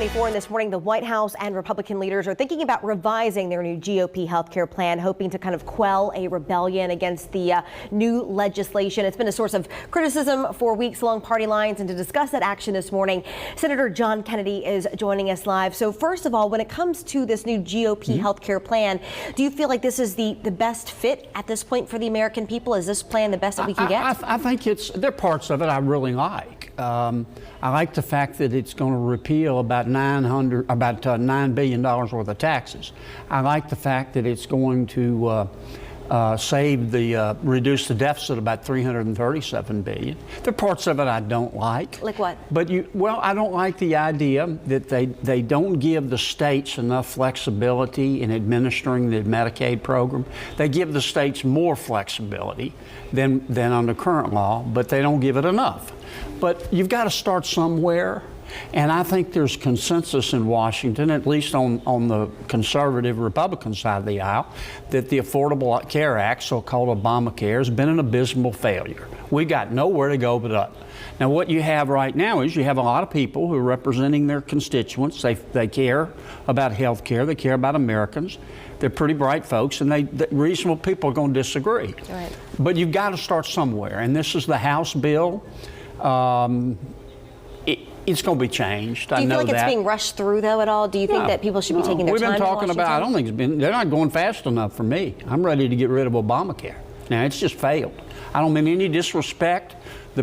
24, and this morning the White House and Republican leaders are thinking about revising their new GOP healthcare plan, hoping to kind of quell a rebellion against the new legislation. It's been a source of criticism for weeks along party lines, and to discuss that action this morning, Senator John Kennedy is joining us live. So first of all, when it comes to this new GOP healthcare plan, do you feel like this is the best fit at this point for the American people? Is this plan the best that we can get? I think there are parts of it I really like. I like the fact that it's going to repeal about $9 billion worth of taxes. I like the fact that it's going to reduce the deficit about $337 billion. There are parts of it I don't like. Like what? I don't like the idea that they don't give the states enough flexibility in administering the Medicaid program. They give the states more flexibility than under current law, but they don't give it enough. But you've got to start somewhere. And I think there's consensus in Washington, at least on the conservative Republican side of the aisle, that the Affordable Care Act, so-called Obamacare, has been an abysmal failure. We got nowhere to go but up. Now, what you have right now is you have a lot of people who are representing their constituents. They care about health care. They care about Americans. They're pretty bright folks, and reasonable people are going to disagree. Right. But you've got to start somewhere, and this is the House bill. It's going to be changed. Do you feel like it's being rushed through, though, at all? Do you think that people should be taking their time? We've been talking about, I don't think they're not going fast enough for me. I'm ready to get rid of Obamacare. Now, it's just failed. I don't mean any disrespect.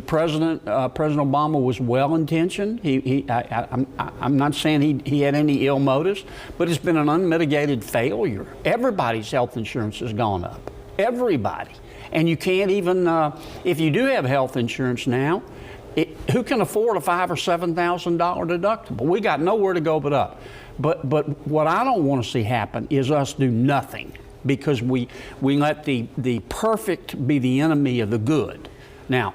President Obama was well-intentioned. I'm not saying he had any ill motives, but it's been an unmitigated failure. Everybody's health insurance has gone up. Everybody. And you can't even, if you do have health insurance now, who can afford a $5,000 or $7,000 deductible? We got nowhere to go but up. But what I don't want to see happen is us do nothing, because we let the perfect be the enemy of the good. Now,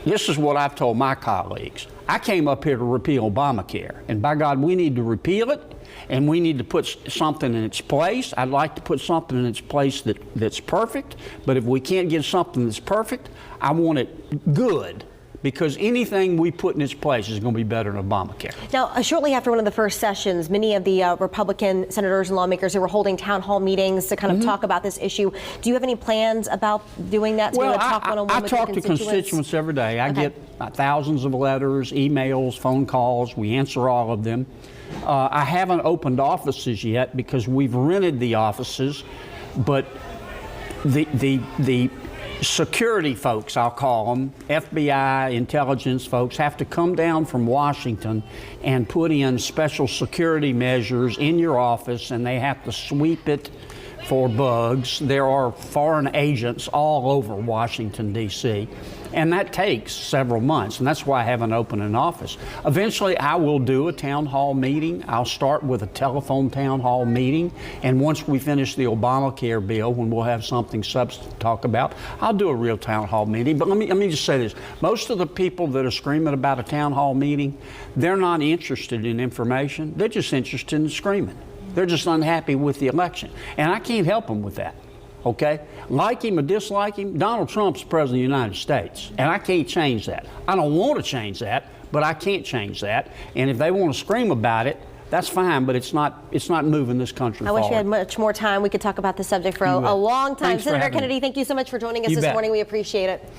this is what I've told my colleagues. I came up here to repeal Obamacare, and by God, we need to repeal it, and we need to put something in its place. I'd like to put something in its place that's perfect, but if we can't get something that's perfect, I want it good. Because anything we put in its place is going to be better than Obamacare. Now, shortly after one of the first sessions, many of the Republican senators and lawmakers who were holding town hall meetings to kind of talk about this issue. Do you have any plans about doing that? Well, I talk to constituents every day. I get thousands of letters, emails, phone calls. We answer all of them. I haven't opened offices yet because we've rented the offices, but the security folks, I'll call them, FBI, intelligence folks, have to come down from Washington and put in special security measures in your office, and they have to sweep it for bugs. There are foreign agents all over Washington, D.C., and that takes several months, and that's why I haven't opened an office. Eventually, I will do a town hall meeting. I'll start with a telephone town hall meeting, and once we finish the Obamacare bill, when we'll have something substantive to talk about, I'll do a real town hall meeting. But let me just say this. Most of the people that are screaming about a town hall meeting, they're not interested in information. They're just interested in screaming. They're just unhappy with the election, and I can't help them with that. Okay? Like him or dislike him, Donald Trump's president of the United States, and I can't change that. I don't want to change that, but I can't change that. And if they want to scream about it, that's fine, but it's not moving this country forward. I wish we had much more time. We could talk about this subject for a long time. Senator Kennedy, thank you so much for joining us this morning. We appreciate it.